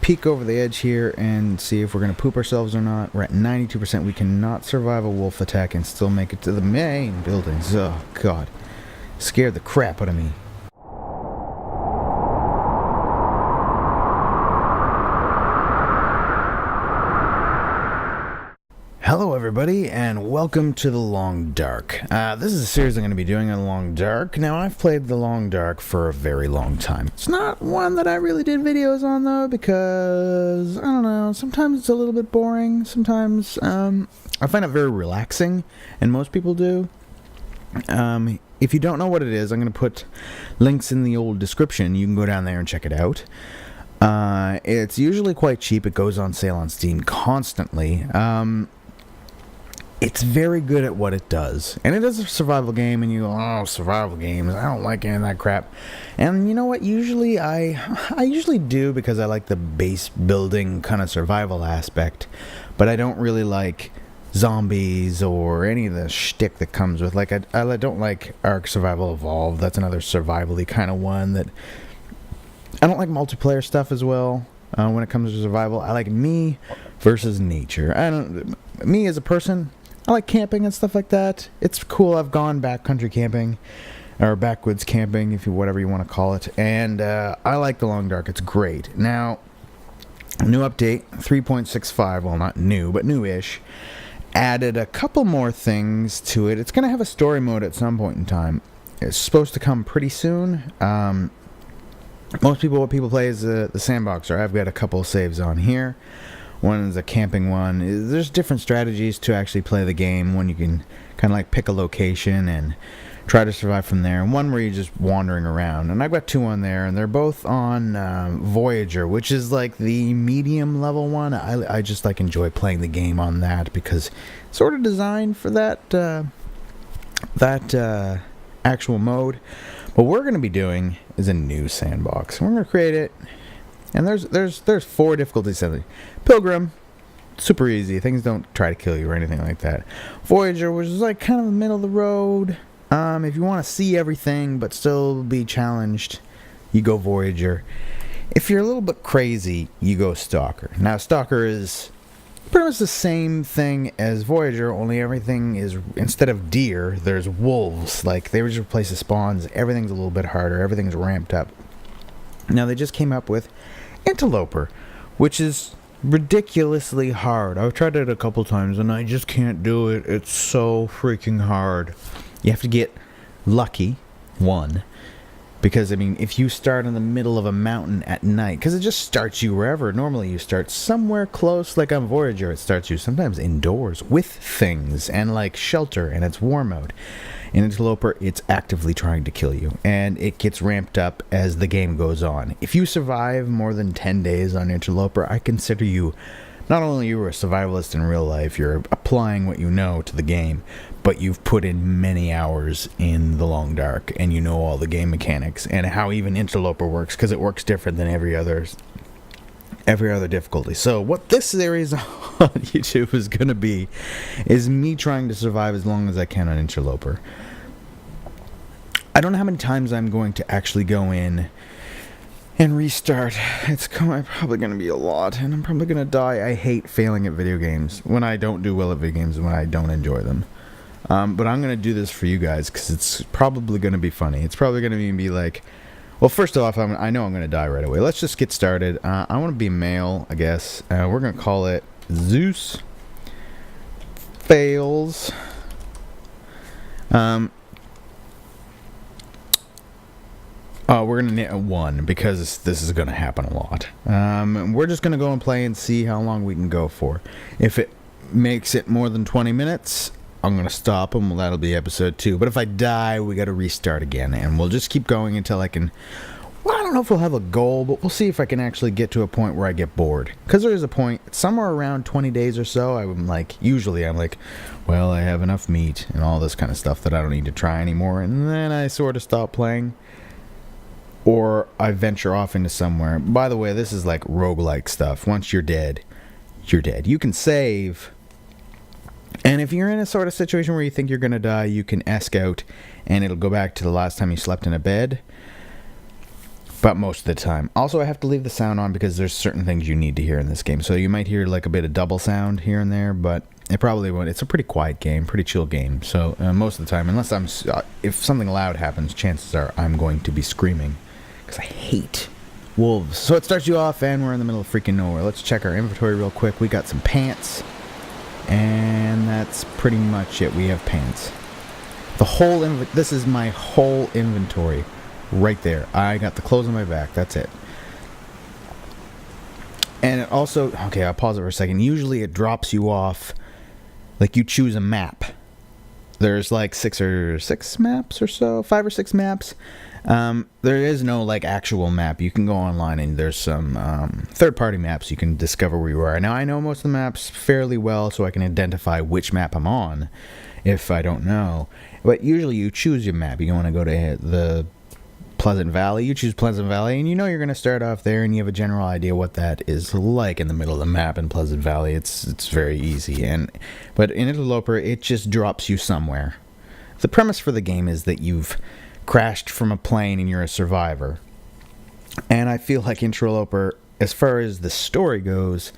peek over the edge here and see if we're going to poop ourselves or not. We're at 92%. We cannot survive a wolf attack and still make it to the main buildings. Oh, God. Scared the crap out of me. Hello everybody, and welcome to The Long Dark. This is a series I'm going to be doing on The Long Dark. Now, I've played The Long Dark for a very long time. It's not one that I really did videos on, though, because, I don't know, sometimes it's a little bit boring. Sometimes, I find it very relaxing, and most people do. If you don't know what it is, I'm going to put links in the old description. You can go down there and check it out. It's usually quite cheap. It goes on sale on Steam constantly. It's very good at what it does. And it is a survival game, and you go, oh, survival games, I don't like any of that crap. And you know what, usually I usually do because I like the base building kind of survival aspect, but I don't really like zombies or any of the shtick that comes with, like, I don't like Ark Survival Evolved. That's another survival-y kind of one that, I don't like multiplayer stuff as well. When it comes to survival, I like me versus nature. Me as a person, I like camping and stuff like that. It's cool. I've gone backcountry camping, or backwoods camping, whatever you want to call it. And I like The Long Dark. It's great. Now, new update 3.65. Well, not new, but newish. Added a couple more things to it. It's going to have a story mode at some point in time. It's supposed to come pretty soon. What people play is the sandboxer. I've got a couple saves on here. One is a camping one. There's different strategies to actually play the game. One you can kind of like pick a location and try to survive from there. And one where you're just wandering around. And I've got two on there, and they're both on Voyager, which is like the medium level one. I just like enjoy playing the game on that because it's sort of designed for that actual mode. What we're going to be doing is a new sandbox. We're going to create it. And there's 4 difficulty settings. Pilgrim, super easy. Things don't try to kill you or anything like that. Voyager, which is like kind of the middle of the road. If you want to see everything but still be challenged, you go Voyager. If you're a little bit crazy, you go Stalker. Now, Stalker is pretty much the same thing as Voyager, only everything is, instead of deer, there's wolves. Like, they just replace the spawns. Everything's a little bit harder. Everything's ramped up. Now, they just came up with Interloper, which is ridiculously hard. I've tried it a couple times, and I just can't do it. It's so freaking hard. You have to get lucky, one, because, I mean, if you start in the middle of a mountain at night, because it just starts you wherever. Normally, you start somewhere close, like on Voyager, it starts you sometimes indoors with things and, like, shelter, and it's war mode. In Interloper, it's actively trying to kill you, and it gets ramped up as the game goes on. If you survive more than 10 days on Interloper, I consider you, not only you are a survivalist in real life, you're applying what you know to the game, but you've put in many hours in The Long Dark, and you know all the game mechanics, and how even Interloper works, because it works different than every other difficulty. So what this series on YouTube is going to be is me trying to survive as long as I can on Interloper. I don't know how many times I'm going to actually go in and restart. It's probably going to be a lot, and I'm probably going to die. I hate failing at video games, when I don't do well at video games and when I don't enjoy them. But I'm going to do this for you guys because it's probably going to be funny. It's probably going to be like, well, first off, I know I'm going to die right away. Let's just get started. I want to be male, I guess. We're going to call it Zeus Fails. We're going to knit a 1 because this is going to happen a lot. We're just going to go and play and see how long we can go for. If it makes it more than 20 minutes, I'm going to stop them. Well, that'll be episode 2. But if I die, we got to restart again. And we'll just keep going until I can... Well, I don't know if we'll have a goal, but we'll see if I can actually get to a point where I get bored. Because there is a point, somewhere around 20 days or so, I'm like, well, I have enough meat and all this kind of stuff that I don't need to try anymore. And then I sort of stop playing. Or I venture off into somewhere. By the way, this is like roguelike stuff. Once you're dead, you're dead. You can save... And if you're in a sort of situation where you think you're going to die, you can ask out, and it'll go back to the last time you slept in a bed. but most of the time. Also, I have to leave the sound on because there's certain things you need to hear in this game. So you might hear like a bit of double sound here and there, but it probably won't. It's a pretty quiet game, pretty chill game. So most of the time, unless if something loud happens, chances are I'm going to be screaming because I hate wolves. So it starts you off, and we're in the middle of freaking nowhere. Let's check our inventory real quick. We got some pants, and that's pretty much it. We have pants. The whole this is my whole inventory. Right there. I got the clothes on my back. That's it. And it also... Okay, I'll pause it for a second. Usually it drops you off... Like, you choose a map. There's like 6 maps or so. 5 or 6 maps. There is no, like, actual map. You can go online and there's some third-party maps you can discover where you are. Now, I know most of the maps fairly well, so I can identify which map I'm on if I don't know. But usually you choose your map. You want to go to the... Pleasant Valley. You choose Pleasant Valley, and you know you're going to start off there, and you have a general idea what that is like in the middle of the map in Pleasant Valley. It's very easy, but in Interloper, it just drops you somewhere. The premise for the game is that you've crashed from a plane and you're a survivor. And I feel like Interloper, as far as the story goes,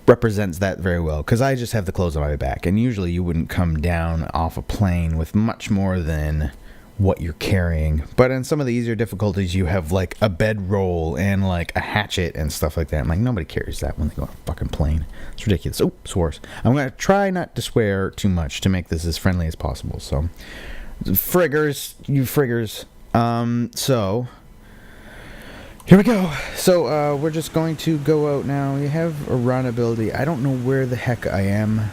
represents that very well, because I just have the clothes on my back, and usually you wouldn't come down off a plane with much more than what you're carrying. But in some of the easier difficulties, you have like a bedroll and like a hatchet and stuff like that. I'm like, nobody carries that when they go on a fucking plane. It's ridiculous. Oh, swears. I'm going to try not to swear too much to make this as friendly as possible. So, friggers, you friggers. So, here we go. So, we're just going to go out now. You have a run ability. I don't know where the heck I am.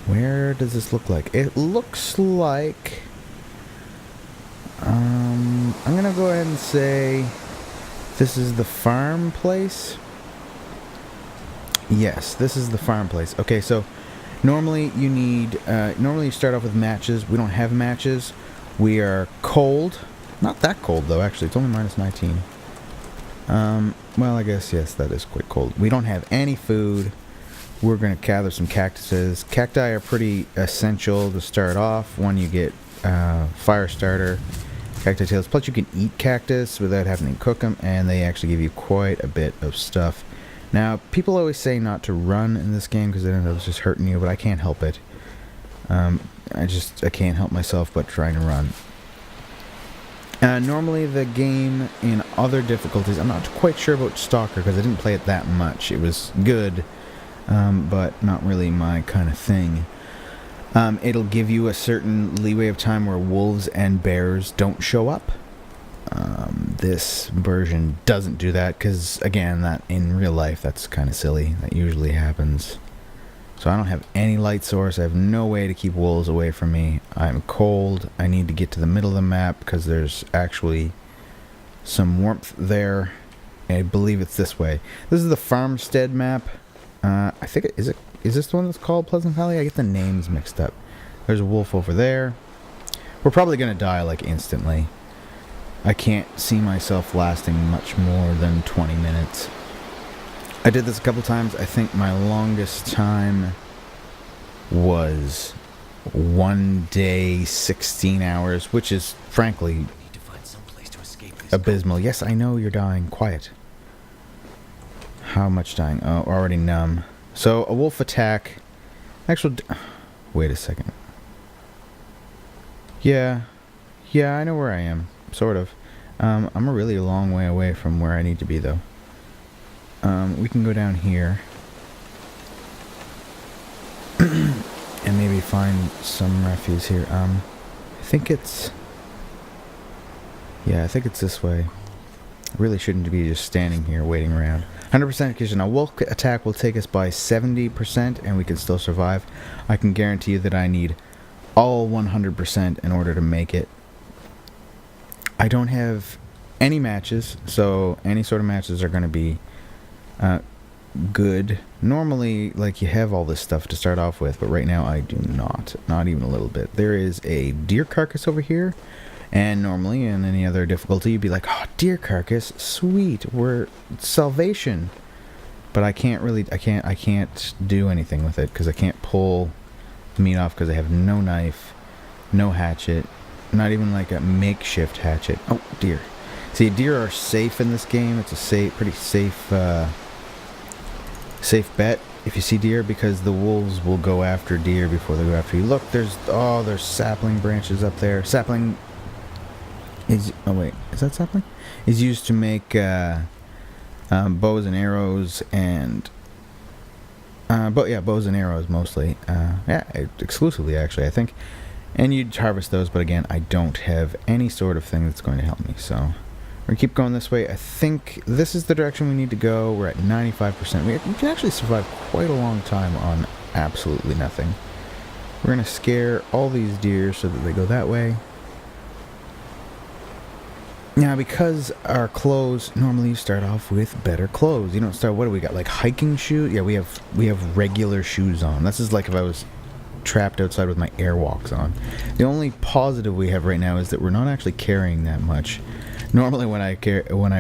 Where does this look like? It looks like... I'm going to go ahead and say this is the farm place. Yes, this is the farm place. Okay, so normally you need... normally you start off with matches. We don't have matches. We are cold. Not that cold, though, actually. It's only minus 19. Well, I guess, yes, that is quite cold. We don't have any food. We're going to gather some cactuses. Cacti are pretty essential to start off. One, you get fire starter, cacti tails. Plus, you can eat cactus without having to cook them, and they actually give you quite a bit of stuff. Now, people always say not to run in this game because it ends up just hurting you, but I can't help it. I can't help myself but trying to run. Normally, the game in other difficulties, I'm not quite sure about Stalker because I didn't play it that much. It was good. But not really my kind of thing. It'll give you a certain leeway of time where wolves and bears don't show up. This version doesn't do that because, again, that in real life, that's kind of silly. That usually happens. So I don't have any light source. I have no way to keep wolves away from me. I'm cold. I need to get to the middle of the map because there's actually some warmth there. I believe it's this way. This is the farmstead map. I think is this the one that's called Pleasant Valley? I get the names mixed up. There's a wolf over there. We're probably gonna die like instantly. I can't see myself lasting much more than 20 minutes. I did this a couple times. I think my longest time was 1 day, 16 hours, which is frankly abysmal. Yes, I know you're dying. Quiet. How much dying? Oh, already numb. So, a wolf attack. Actual... Wait a second. Yeah, I know where I am. Sort of. I'm a really long way away from where I need to be, though. We can go down here. And maybe find some refuse here. I think it's... Yeah, I think it's this way. I really shouldn't be just standing here waiting around. 100% occasion. A wolf attack will take us by 70% and we can still survive. I can guarantee you that I need all 100% in order to make it. I don't have any matches, so any sort of matches are going to be good. Normally, like, you have all this stuff to start off with, but right now I do not. Not even a little bit. There is a deer carcass over here. And normally, in any other difficulty, you'd be like, oh, deer carcass, sweet, we're salvation. But I can't really, I can't do anything with it, because I can't pull the meat off, because I have no knife, no hatchet, Not even like a makeshift hatchet. Oh, deer. See, deer are safe in this game. It's a pretty safe bet if you see deer, because the wolves will go after deer before they go after you. Look, there's sapling branches up there. Sapling is... Oh, wait. Is that sapling? Is used to make bows and arrows and... bows and arrows mostly. Exclusively, actually, I think. And you'd harvest those, but again, I don't have any sort of thing that's going to help me, so... We're going to keep going this way. I think this is the direction we need to go. We're at 95%. We can actually survive quite a long time on absolutely nothing. We're going to scare all these deer so that they go that way. Now, because our clothes, normally you start off with better clothes. You don't start, what do we got, like hiking shoes? Yeah, we have regular shoes on. This is like if I was trapped outside with my airwalks on. The only positive we have right now is that we're not actually carrying that much. Normally when I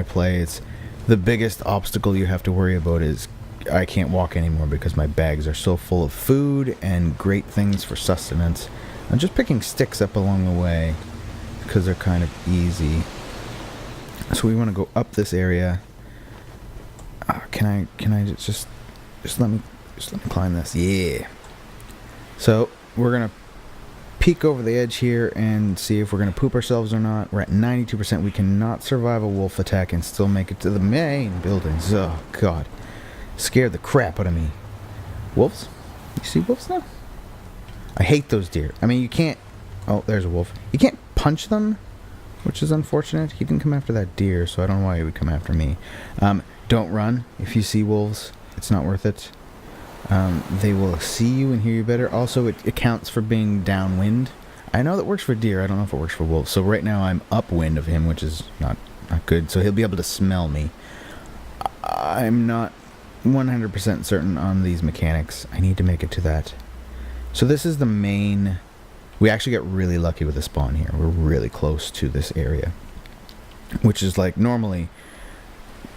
play, it's the biggest obstacle you have to worry about is I can't walk anymore because my bags are so full of food and great things for sustenance. I'm just picking sticks up along the way because they're kind of easy. So we want to go up this area. Can I just let me climb this? Yeah. So we're gonna peek over the edge here and see if we're gonna poop ourselves or not. We're at 92%. We cannot survive a wolf attack and still make it to the main buildings. Oh God, scared the crap out of me. Wolves? You see wolves now? I hate those deer. I mean, you can't. Oh, there's a wolf. You can't punch them, which is unfortunate. He didn't come after that deer, so I don't know why he would come after me. Don't run if you see wolves. It's not worth it. They will see you and hear you better. Also, it accounts for being downwind. I know that works for deer. I don't know if it works for wolves. So right now I'm upwind of him, which is not good. So he'll be able to smell me. I'm not 100% certain on these mechanics. I need to make it to that. So this is the main... We actually got really lucky with the spawn here. We're really close to this area. Which is like, normally...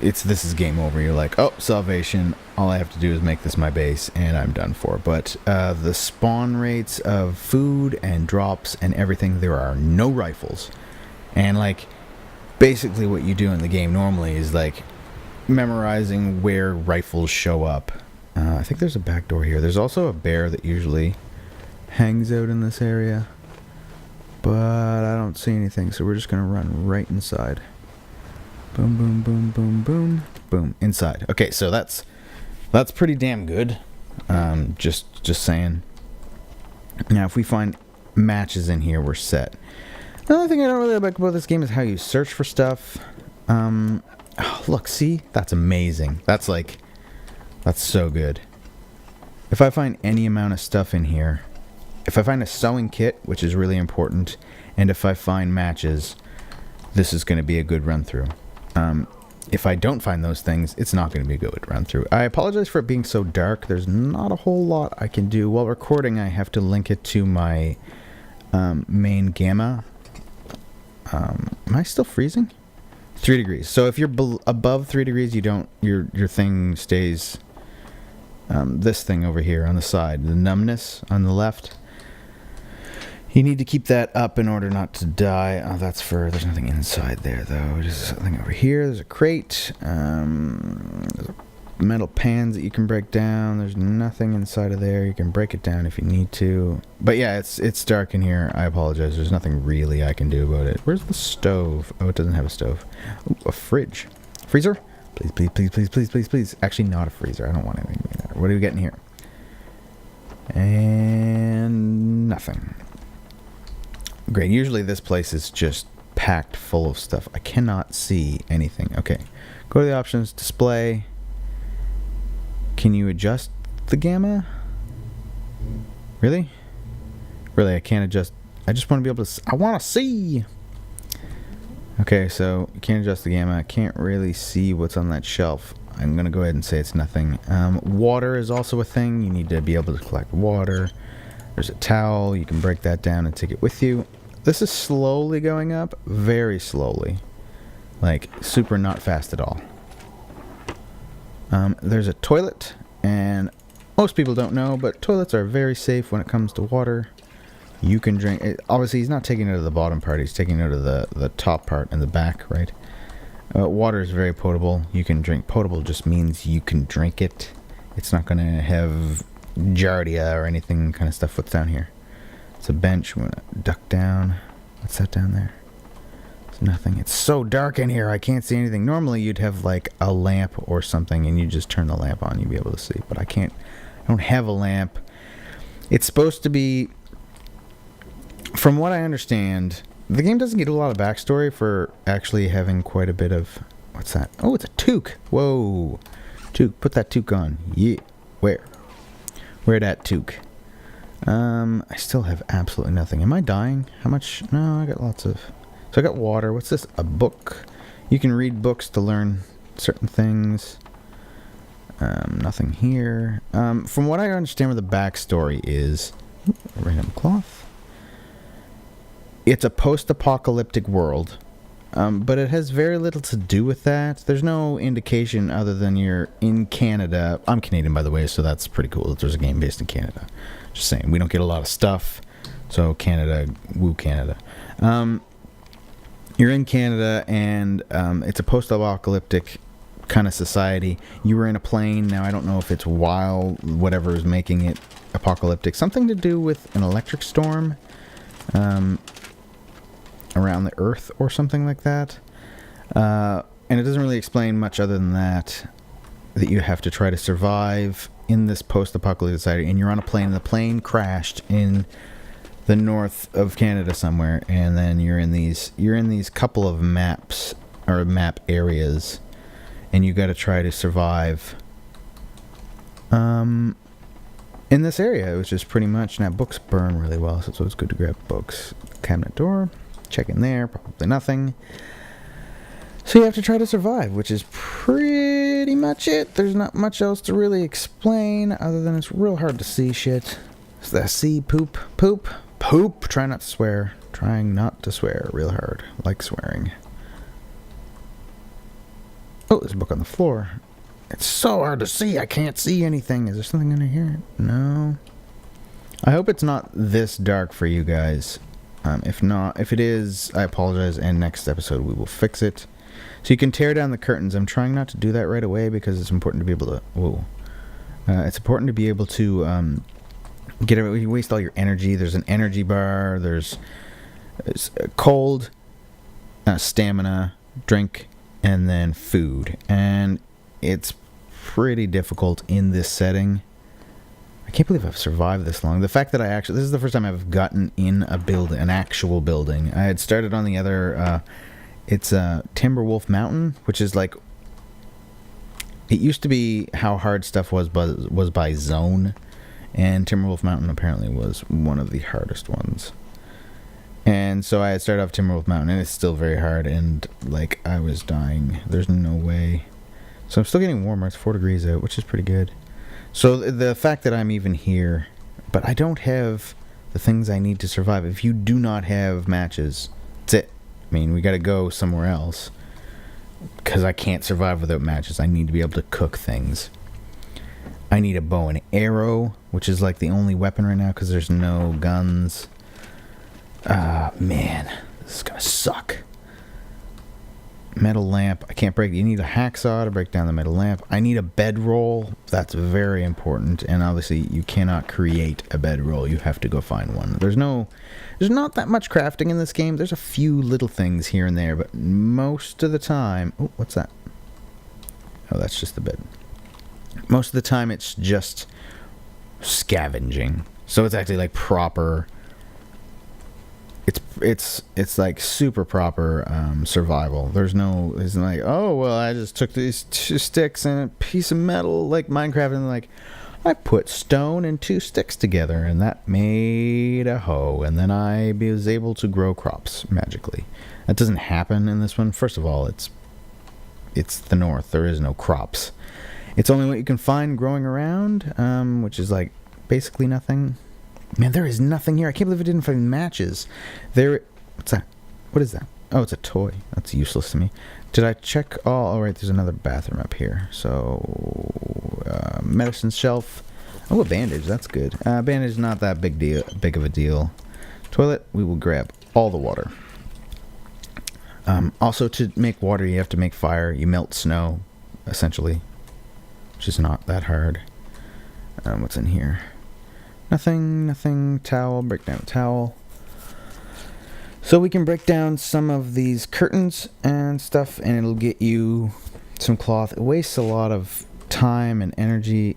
This is game over. You're like, oh, salvation. All I have to do is make this my base, and I'm done for. But the spawn rates of food and drops and everything, there are no rifles. And, like, basically what you do in the game normally is, like, memorizing where rifles show up. I think there's a back door here. There's also a bear that usually hangs out in this area. But I don't see anything, so we're just going to run right inside. Boom, boom, boom, boom, boom, boom. Inside. Okay, so that's pretty damn good. Just saying. Now, if we find matches in here, we're set. Another thing I don't really like about this game is how you search for stuff. Oh, look, see? That's amazing. That's so good. If I find any amount of stuff in here, if I find a sewing kit, which is really important, and if I find matches, this is going to be a good run-through. If I don't find those things, it's not going to be a good run through. I apologize for it being so dark. There's not a whole lot I can do. While recording, I have to link it to my main gamma. Am I still freezing? 3 degrees. So if you're above 3 degrees, you don't. Your thing stays. This thing over here on the side, the numbness on the left. You need to keep that up in order not to die. Oh, that's for... There's nothing inside there, though. There's something over here. There's a crate. There's metal pans that you can break down. There's nothing inside of there. You can break it down if you need to. But yeah, it's dark in here. I apologize. There's nothing really I can do about it. Where's the stove? Oh, it doesn't have a stove. Ooh, a fridge. Freezer? Please, please, please, please, please, please, please. Actually, not a freezer. I don't want anything like that. What are we getting here? And nothing. Great. Usually this place is just packed full of stuff. I cannot see anything. Okay. Go to the options. Display. Can you adjust the gamma? Really? Really, I can't adjust. I just want to be able to... I want to see! Okay, so you can't adjust the gamma. I can't really see what's on that shelf. I'm going to go ahead and say it's nothing. Water is also a thing. You need to be able to collect water. There's a towel. You can break that down and take it with you. This is slowly going up. Very slowly. Like, super not fast at all. There's a toilet. And most people don't know, but toilets are very safe when it comes to water. You can drink it. Obviously, he's not taking it out of the bottom part. He's taking it out of the top part and the back, right? Water is very potable. You can drink. Potable just means you can drink it. It's not going to have giardia or anything kind of stuff. What's down here? It's a bench. We're going to duck down. What's that down there? It's nothing. It's so dark in here. I can't see anything. Normally, you'd have like a lamp or something, and you just turn the lamp on. You'd be able to see. But I can't. I don't have a lamp. It's supposed to be... From what I understand, the game doesn't get a lot of backstory for actually having quite a bit of... What's that? Oh, it's a toque. Whoa. Toque. Put that toque on. Yeah. Where? Where that toque? I still have absolutely nothing. Am I dying? How much? No, I got lots of... So I got water. What's this? A book. You can read books to learn certain things. Nothing here. From what I understand what the backstory is... Random cloth. It's a post-apocalyptic world, but it has very little to do with that. There's no indication other than you're in Canada. I'm Canadian, by the way, so that's pretty cool that there's a game based in Canada. Just saying, we don't get a lot of stuff, so Canada, woo Canada. You're in Canada, and it's a post-apocalyptic kind of society. You were in a plane. Now, I don't know if it's while whatever is making it apocalyptic. Something to do with an electric storm. Around the Earth or something like that. And it doesn't really explain much other than that you have to try to survive in this post-apocalyptic society, and you're on a plane, and the plane crashed in the north of Canada somewhere, and then you're in these couple of maps, or map areas, and you got to try to survive in this area, which is pretty much... Now, books burn really well, so it's always good to grab books. Cabinet door. Check in there, probably nothing. So you have to try to survive, which is pretty much it. There's not much else to really explain, other than it's real hard to see shit. Is that see? Poop. Try not to swear. Trying not to swear real hard. Like swearing. Oh, there's a book on the floor. It's so hard to see. I can't see anything. Is there something under here? No. I hope it's not this dark for you guys. If it is, I apologize, and next episode we will fix it. So you can tear down the curtains. I'm trying not to do that right away because it's important to be able to... Whoa. It's important to be able to get it. You waste all your energy. There's an energy bar. There's cold, stamina, drink, and then food. And it's pretty difficult in this setting. I can't believe I've survived this long. The fact that this is the first time I've gotten in a building, an actual building. I had started on the other, it's Timberwolf Mountain, which is like, it used to be how hard stuff was by zone, and Timberwolf Mountain apparently was one of the hardest ones. And so I had started off Timberwolf Mountain, and it's still very hard, and like, I was dying. There's no way. So I'm still getting warmer. It's 4 degrees out, which is pretty good. So the fact that I'm even here, but I don't have the things I need to survive. If you do not have matches, that's it. I mean, we got to go somewhere else because I can't survive without matches. I need to be able to cook things. I need a bow and arrow, which is like the only weapon right now because there's no guns. Man, this is going to suck. Metal lamp. I can't break it. You need a hacksaw to break down the metal lamp. I need a bedroll. That's very important. And obviously, you cannot create a bedroll. You have to go find one. There's not that much crafting in this game. There's a few little things here and there, but most of the time... Oh, what's that? Oh, that's just the bed. Most of the time, it's just scavenging. So it's actually like proper... It's like super proper survival. It's like, oh well, I just took these 2 sticks and a piece of metal like Minecraft, and like I put stone and 2 sticks together, and that made a hoe, and then I was able to grow crops magically. That doesn't happen in this one. First of all, it's the north. There is no crops. It's only what you can find growing around, which is like basically nothing. Man, there is nothing here. I can't believe I didn't find matches. What's that? What is that? Oh, it's a toy. That's useless to me. Did I check all? Oh, right, there's another bathroom up here. So, medicine shelf. Oh, a bandage. That's good. Bandage is not that big of a deal. toilet, we will grab all the water. Also, to make water, you have to make fire. You melt snow, essentially, which is not that hard. What's in here? Nothing. Towel. Break down a towel. So we can break down some of these curtains and stuff, and it'll get you some cloth. It wastes a lot of time and energy,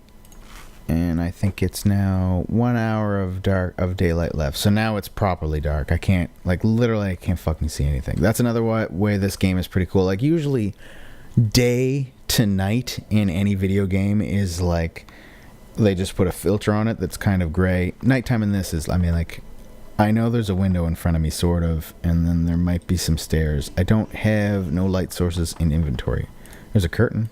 and I think it's now 1 hour of daylight left. So now it's properly dark. I can't, literally, I can't fucking see anything. That's another way this game is pretty cool. Like, usually, day to night in any video game is they just put a filter on it that's kind of gray. Nighttime in this is, I know there's a window in front of me, sort of, and then there might be some stairs. I don't have no light sources in inventory. There's a curtain,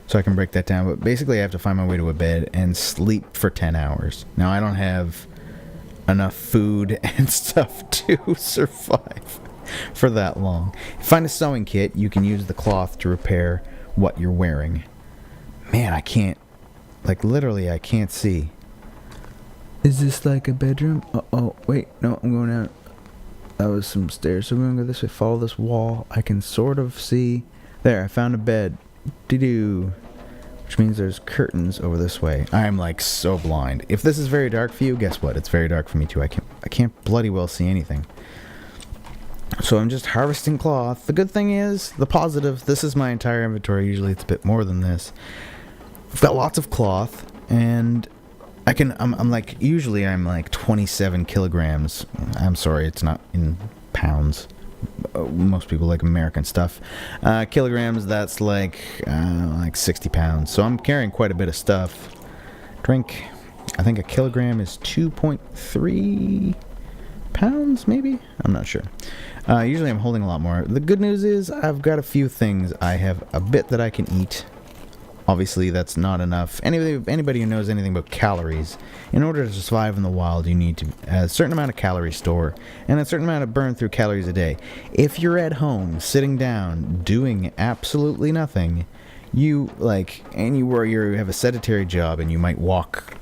so I can break that down, but basically I have to find my way to a bed and sleep for 10 hours. Now, I don't have enough food and stuff to survive for that long. Find a sewing kit. You can use the cloth to repair what you're wearing. Man, I can't, literally, I can't see. Is this like a bedroom? Oh, wait, no, I'm going out. That was some stairs, so we're going to go this way, follow this wall. I can sort of see. There, I found a bed. Doo-doo. Which means there's curtains over this way. I'm so blind. If this is very dark for you, guess what? It's very dark for me too. I can't bloody well see anything. So I'm just harvesting cloth. The good thing is, the positive, this is my entire inventory. Usually it's a bit more than this. I've got lots of cloth, and usually I'm 27 kilograms. I'm sorry, it's not in pounds. Most people like American stuff. Kilograms, that's 60 pounds. So I'm carrying quite a bit of stuff. Drink. I think a kilogram is 2.3 pounds, maybe? I'm not sure. Usually I'm holding a lot more. The good news is I've got a few things. I have a bit that I can eat. Obviously, that's not enough. Anybody who knows anything about calories, in order to survive in the wild, you need to a certain amount of calorie store and a certain amount of burn through calories a day. If you're at home, sitting down, doing absolutely nothing, you have a sedentary job and you might walk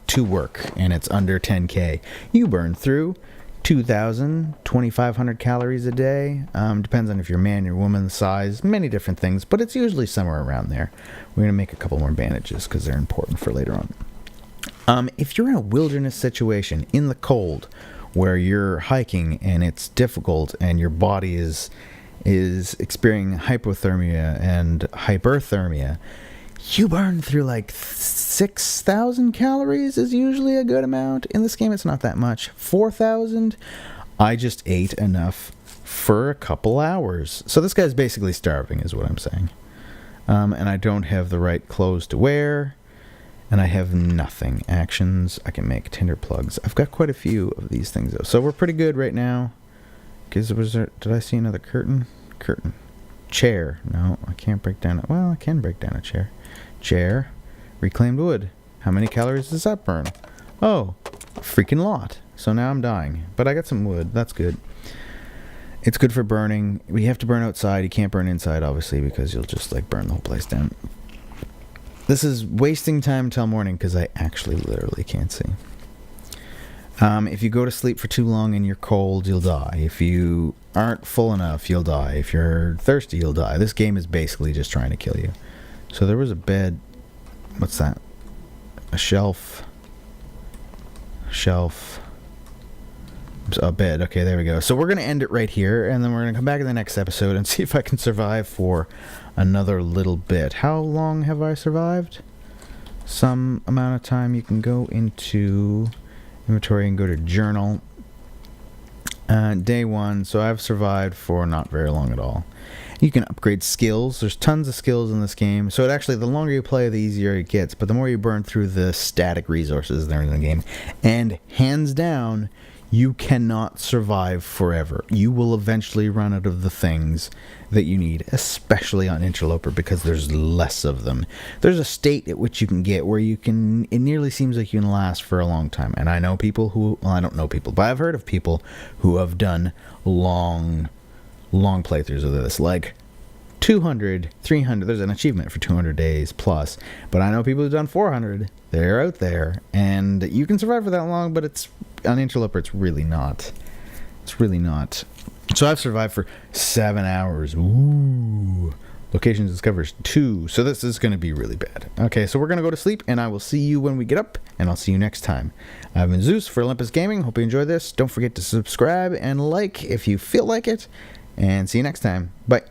to work and it's under 10K, you burn through 2,000, 2,500 calories a day. Depends on if you're a man, you're a woman, the size, many different things, but it's usually somewhere around there. We're going to make a couple more bandages because they're important for later on. If you're in a wilderness situation in the cold where you're hiking and it's difficult and your body is experiencing hypothermia and hyperthermia, you burn through 6,000 calories is usually a good amount. In this game, it's not that much. 4,000. I just ate enough for a couple hours. So this guy's basically starving, is what I'm saying. And I don't have the right clothes to wear. And I have nothing. Actions. I can make tinder plugs. I've got quite a few of these things, though. So we're pretty good right now. Did I see another curtain? Curtain. Chair. No, I can't break down it. Well, I can break down a chair. Chair. Reclaimed wood. How many calories does that burn? Oh, a freaking lot. So now I'm dying. But I got some wood. That's good. It's good for burning. We have to burn outside. You can't burn inside, obviously, because you'll just burn the whole place down. This is wasting time until morning because I actually literally can't see. If you go to sleep for too long and you're cold, you'll die. If you aren't full enough, you'll die. If you're thirsty, you'll die. This game is basically just trying to kill you. So there was a bed. What's that? A shelf. A bed. Okay, there we go. So we're going to end it right here, and then we're going to come back in the next episode and see if I can survive for another little bit. How long have I survived? Some amount of time. You can go into inventory and go to journal. Day 1. So I've survived for not very long at all. You can upgrade skills. There's tons of skills in this game. So the longer you play, the easier it gets. But the more you burn through the static resources that are in the game. And hands down, you cannot survive forever. You will eventually run out of the things that you need, especially on Interloper, because there's less of them. There's a state at which you can get where it nearly seems like you can last for a long time. And I know people I don't know people, but I've heard of people who have done long playthroughs of this, 200, 300. There's an achievement for 200 days plus, but I know people who've done 400. They're out there, and you can survive for that long, but on Interloper, it's really not It's really not. So I've survived for 7 hours. Ooh. Locations discovers 2. So this is going to be really bad. Okay, so we're going to go to sleep, and I will see you when we get up, and I'll see you next time. I've been Zeus for Olympus Gaming. Hope you enjoyed this. Don't forget to subscribe and like if you feel like it, and see you next time. Bye.